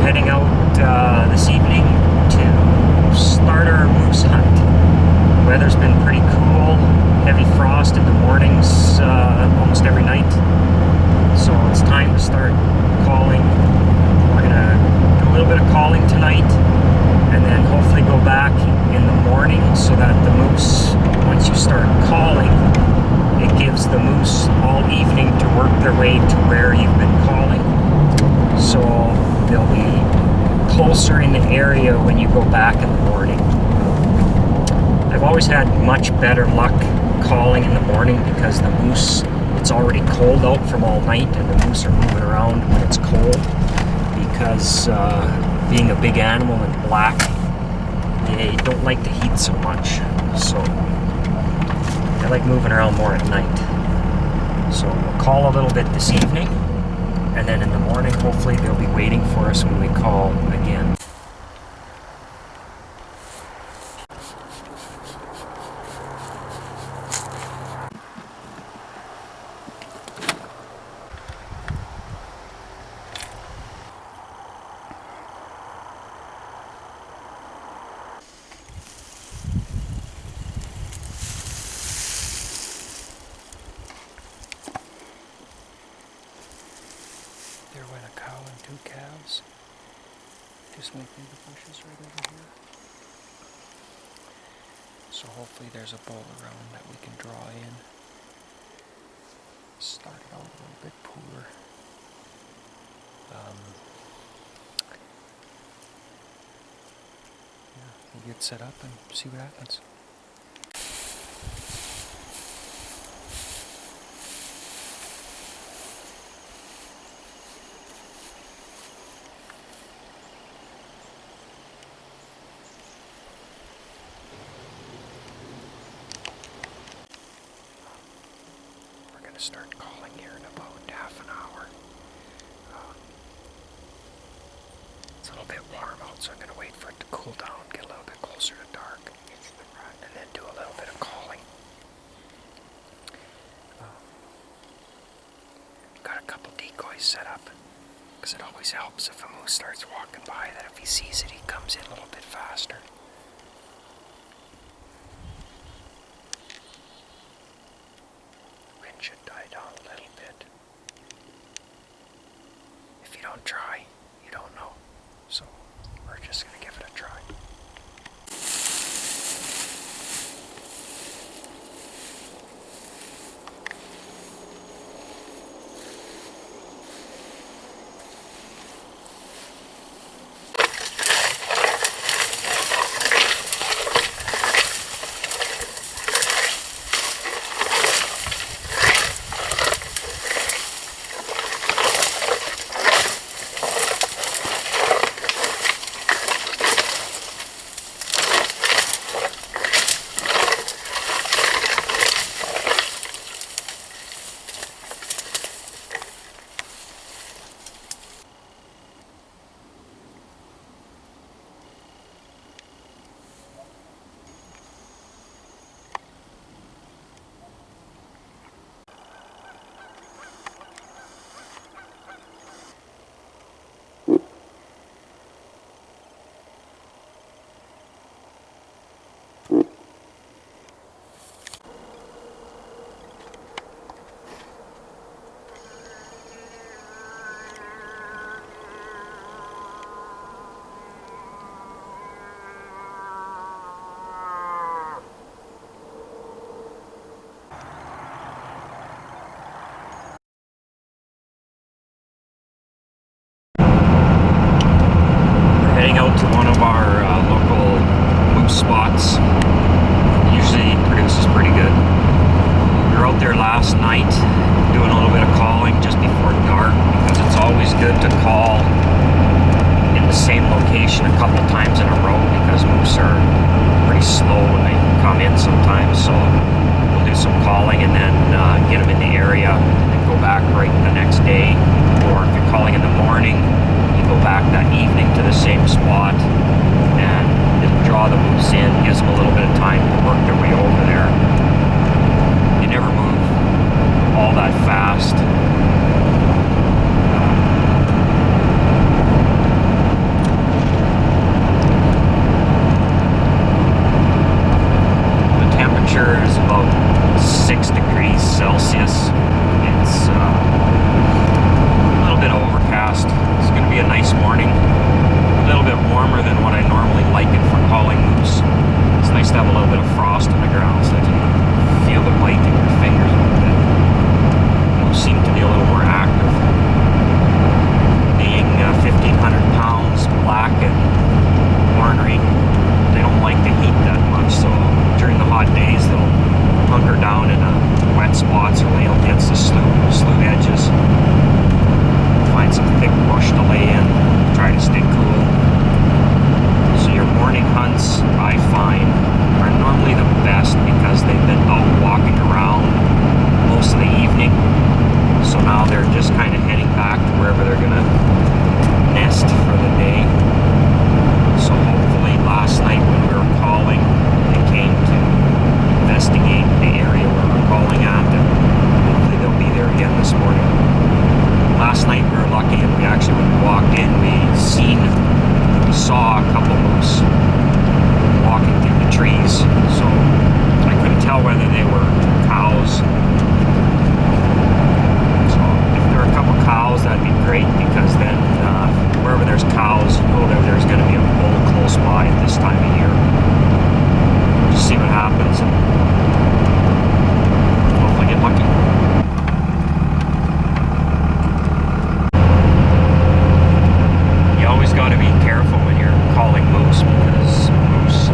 heading out this evening to start our moose hunt. The weather's been pretty cool, heavy frost in the mornings almost every night. So it's time to start calling. We're gonna do a little bit of calling tonight and then hopefully go back in the morning so that the moose, once you start calling, it gives the moose all evening to work their way to where you've been calling. So they'll be closer in the area when you go back in the morning. I've always had much better luck calling in the morning because the moose, it's already cold out from all night and the moose are moving around when it's cold because being a big animal and black, they don't like the heat so much. So I like moving around more at night. So we'll call a little bit this evening and then in the morning hopefully they'll be waiting for us when we call again. There went a cow and two calves. Just went through the bushes right over here. So hopefully there's a bowl around that we can draw in. Started out a little bit poor. Yeah, we'll get set up and see what happens. Start calling here in about half an hour. It's a little bit warm out, so I'm going to wait for it to cool down, get a little bit closer to dark, and then do a little bit of calling. Got a couple decoys set up, because it always helps if a moose starts walking by, that if he sees it, he comes in a little bit faster. Should die down a little bit. If you don't try, you don't know. So we're just going to give it a try. To one of our local moose spots. Usually produces pretty good. We were out there last night doing a little bit of calling just before dark because it's always good to call in the same location a couple times in a row because moose are pretty slow when they come in sometimes. So we'll do some calling and then get them in the area and then go back right the next day. Or if you're calling in the morning, go back that evening to the same spot and just draw the moose in, gives them a little bit of time to work their way over there. You never move all that fast. just kind of heading back to wherever they're gonna nest for the day. So hopefully last night when we were calling, they came to investigate the area where we're calling at, and hopefully they'll be there again this morning. Last night we were lucky, and we actually, when we walked in, we saw a couple moose walking through the trees. So I couldn't tell whether they were cows. So if there are a couple cows, that'd be great, because then wherever there's cows, you know there's going to be a bull close by at this time of year. Just see what happens, and hopefully get lucky. You always got to be careful when you're calling moose, because moose,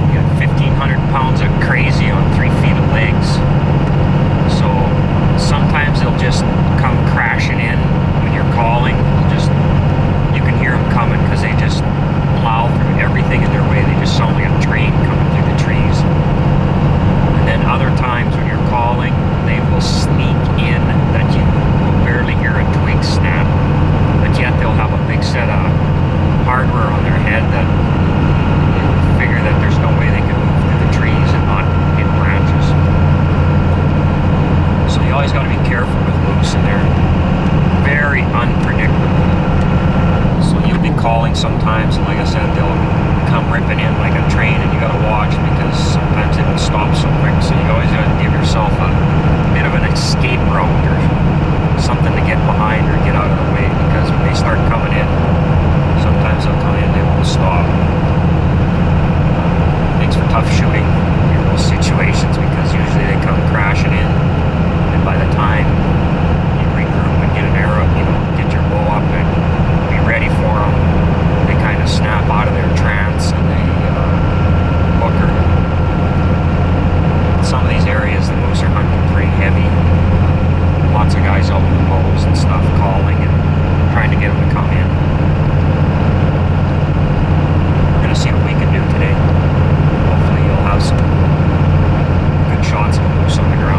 you got 1,500 pounds of crazy on 3 feet of legs. So sometimes they'll just come crashing in when you're calling. You can hear them coming because they just plow through everything in their way. They just sound like a train coming through the trees. And then other times when you're calling, they will sneak in that you will barely hear a twig snap, but yet they'll have a big set of hardware on their head that you figure that there's no way they can move through the trees and not hit branches. So you always got to be careful with moose, and they're very unpredictable. So you'll be calling sometimes, and like I said, they'll come ripping in like a train, and you got to watch, because sometimes they don't stop so quick. So you always got to give yourself a bit of an escape route or something to get behind or get out of the way, because when they start coming in, sometimes they'll come in, they won't stop. Makes for tough shooting in those situations, because usually they come crashing in, and by the time you regroup and get an arrow, get your bow up and be ready for them, they kind of snap out of their trance and they hooker. Some of these areas, the moose are hunting pretty heavy. Lots of guys out with the bows and stuff calling and trying to get them to come in. We're going to see what we can do today. Hopefully you'll have some good shots of a moose on the ground.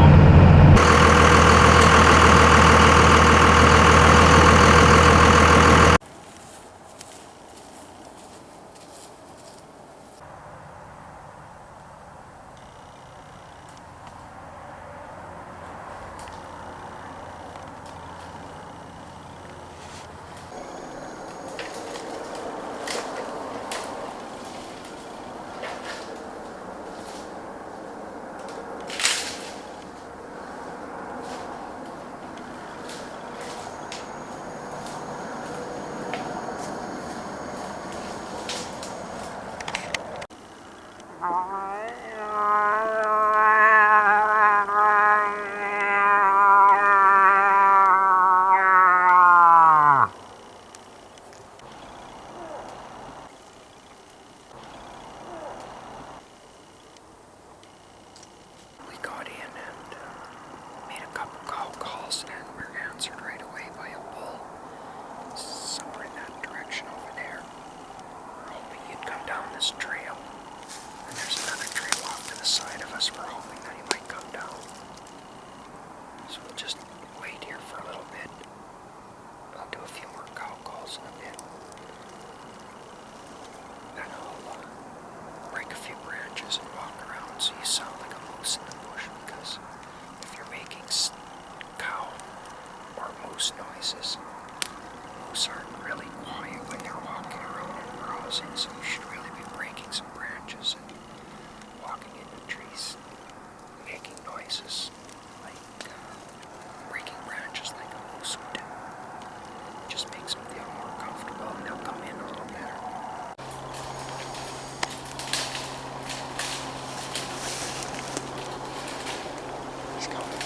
So you should really be breaking some branches and walking into trees, making noises like breaking branches like a moose would do. Just makes them feel more comfortable, and they'll come in a little better. He's coming.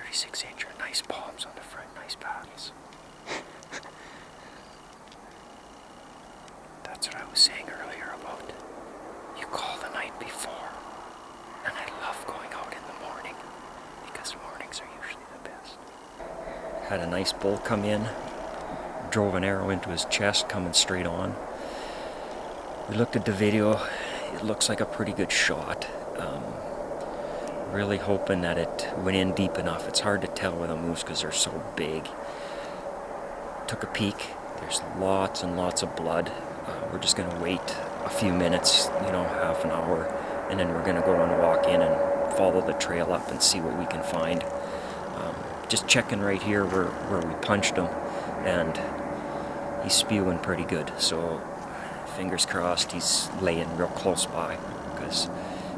36-inch are nice palms on the front, nice paddles. That's what I was saying earlier about you call the night before. And I love going out in the morning because mornings are usually the best. Had a nice bull come in, drove an arrow into his chest coming straight on. We looked at the video, it looks like a pretty good shot. Really hoping that it went in deep enough. It's hard to tell with a moose because they're so big. Took a peek, there's lots and lots of blood. We're just going to wait a few minutes, half an hour, and then we're going to go and walk in and follow the trail up and see what we can find. Just checking right here where we punched him, and he's spewing pretty good, so fingers crossed he's laying real close by, because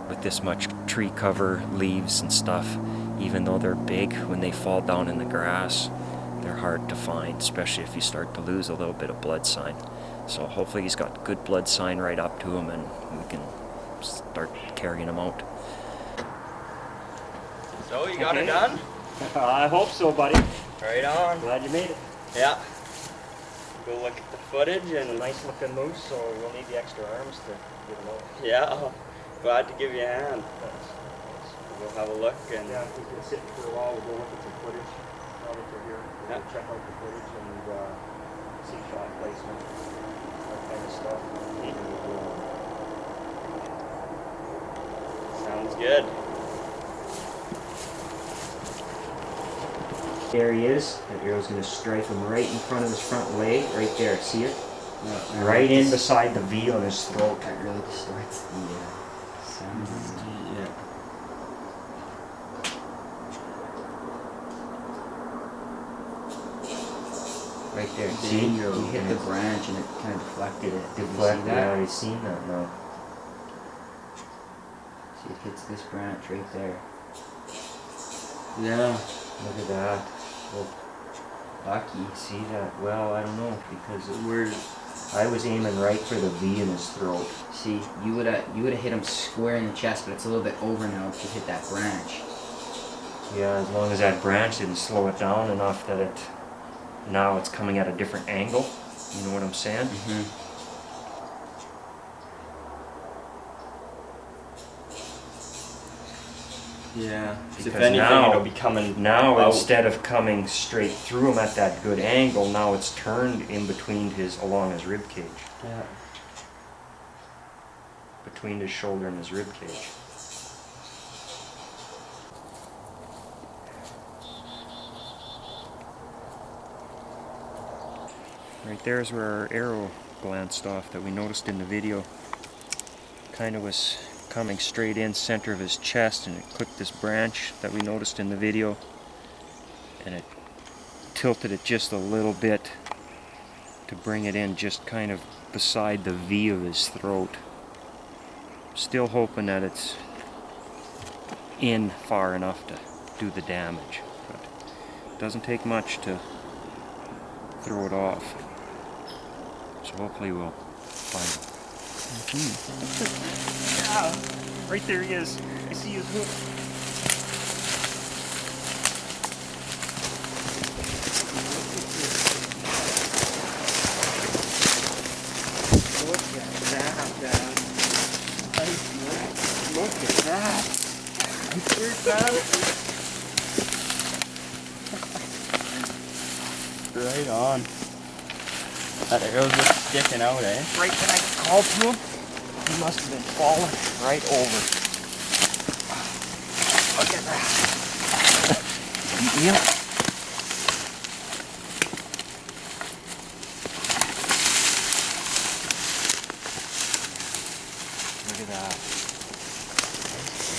with this much tree cover, leaves and stuff, even though they're big, when they fall down in the grass, they're hard to find, especially if you start to lose a little bit of blood sign. So hopefully he's got good blood sign right up to him and we can start carrying him out. So you got it done? I hope so, buddy. Right on. Glad you made it. Yeah. Go look at the footage and... It's a nice looking moose, so we'll need the extra arms to get him out. Yeah. Glad to give you a hand. Thanks. We'll have a look and... Yeah, if we've been sitting for a while, we'll go look at some footage. Now that we're here, we'll check out the footage and see shot placement, that kind of stuff. Sounds good. There he is. That arrow's going to strike him right in front of his front leg, right there. See it? Yeah, right in beside the V on his throat. That really distorts the sound. Yeah. Right there. See, See? you hit the branch and it kind of deflected it. Deflected. You see that? Yeah, I've seen that now. See, it hits this branch right there. Yeah. Look at that. Well, Lucky. see that? Well, I don't know, because I was aiming right for the V in his throat. See, you would have hit him square in the chest, but it's a little bit over now if you hit that branch. Yeah, as long as that branch didn't slow it down enough that now it's coming at a different angle. You know what I'm saying? Mm-hmm. Yeah. If Because anything, now, it'll be coming now out. instead of coming straight through him at that good angle, now it's turned in between along his rib cage. Yeah. Between his shoulder and his rib cage. Right there is where our arrow glanced off that we noticed in the video. Kind of was coming straight in center of his chest, and it clipped this branch that we noticed in the video, and it tilted it just a little bit to bring it in just kind of beside the V of his throat. Still hoping that it's in far enough to do the damage, but it doesn't take much to throw it off. So hopefully we'll find him. Yeah, right there he is. I see his hook. Look at that, Dad. Look at that. Right on. That arrow's just sticking out, eh? Right when I called to him, he must have been falling right over. Look at that. Yep. Look at that.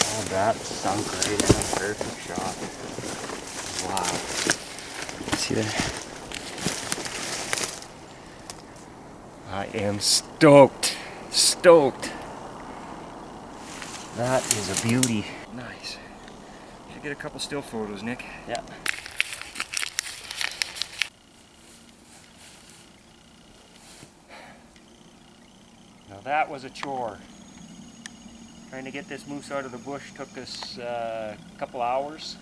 Oh, that sunk right in a perfect shot. Wow. See there? I am stoked. Stoked. That is a beauty. Nice. Should get a couple still photos, Nick. Yeah. Now that was a chore. Trying to get this moose out of the bush took us a couple hours.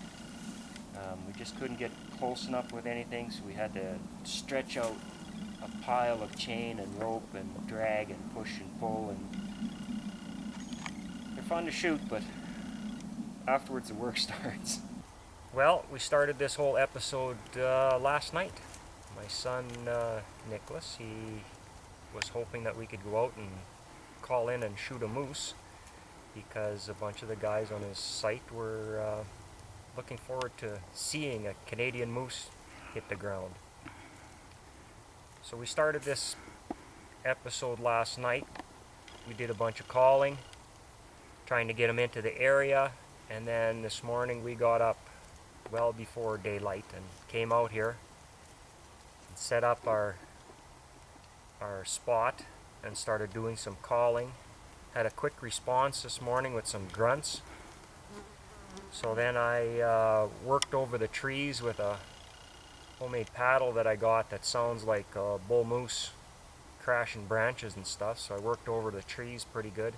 We just couldn't get close enough with anything, so we had to stretch out a pile of chain and rope and drag and push and pull, and they're fun to shoot, but afterwards the work starts. Well, we started this whole episode last night. My son Nicholas, he was hoping that we could go out and call in and shoot a moose, because a bunch of the guys on his site were looking forward to seeing a Canadian moose hit the ground. So we started this episode last night. We did a bunch of calling, trying to get them into the area, and then this morning we got up well before daylight and came out here and set up our spot and started doing some calling. Had a quick response this morning with some grunts. So then I worked over the trees with a homemade paddle that I got that sounds like a bull moose crashing branches and stuff. So I worked over the trees pretty good,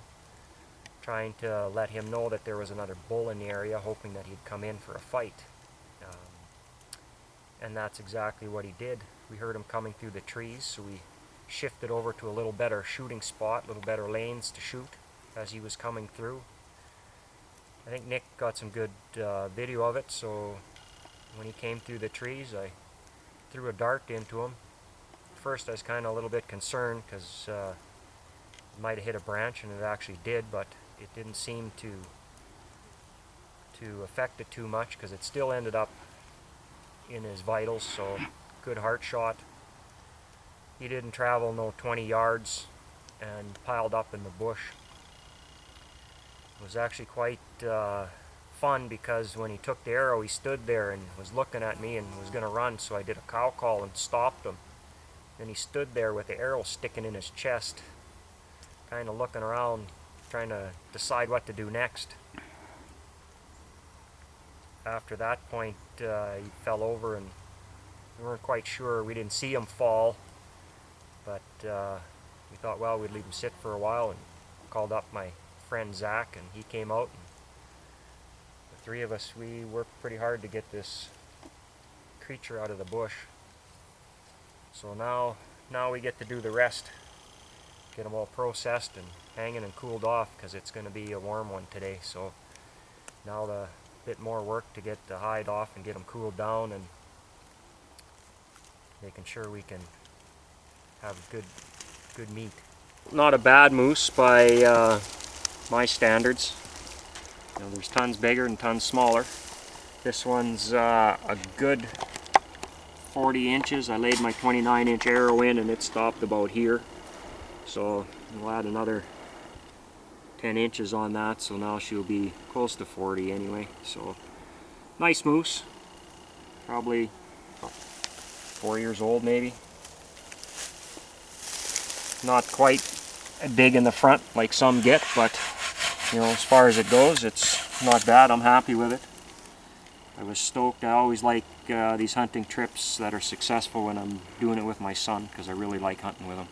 trying to let him know that there was another bull in the area, hoping that he'd come in for a fight. And that's exactly what he did. We heard him coming through the trees, so we shifted over to a little better shooting spot, little better lanes to shoot as he was coming through. I think Nick got some good video of it, so when he came through the trees, I threw a dart into him. First I was kind of a little bit concerned because it might have hit a branch, and it actually did, but it didn't seem to affect it too much, because it still ended up in his vitals, so good heart shot. He didn't travel no 20 yards and piled up in the bush. It was actually quite fun, because when he took the arrow, he stood there and was looking at me and was going to run, so I did a cow call and stopped him. Then he stood there with the arrow sticking in his chest, kind of looking around, trying to decide what to do next. After that point, he fell over, and we weren't quite sure. We didn't see him fall, but we thought, well, we'd leave him sit for a while, and called up my friend Zach, and he came out, and the three of us, we worked pretty hard to get this creature out of the bush. So now we get to do the rest, get them all processed and hanging and cooled off, because it's going to be a warm one today. So now the bit more work to get the hide off and get them cooled down, and making sure we can have good meat. Not a bad moose by my standards. You know, there's tons bigger and tons smaller. This one's a good 40 inches. I laid my 29-inch arrow in, and it stopped about here. So we'll add another 10 inches on that, so now she'll be close to 40 anyway. So nice moose, probably 4 years old maybe. Not quite big in the front like some get, but you know, as far as it goes, it's not bad. I'm happy with it. I was stoked. I always like these hunting trips that are successful when I'm doing it with my son, because I really like hunting with him.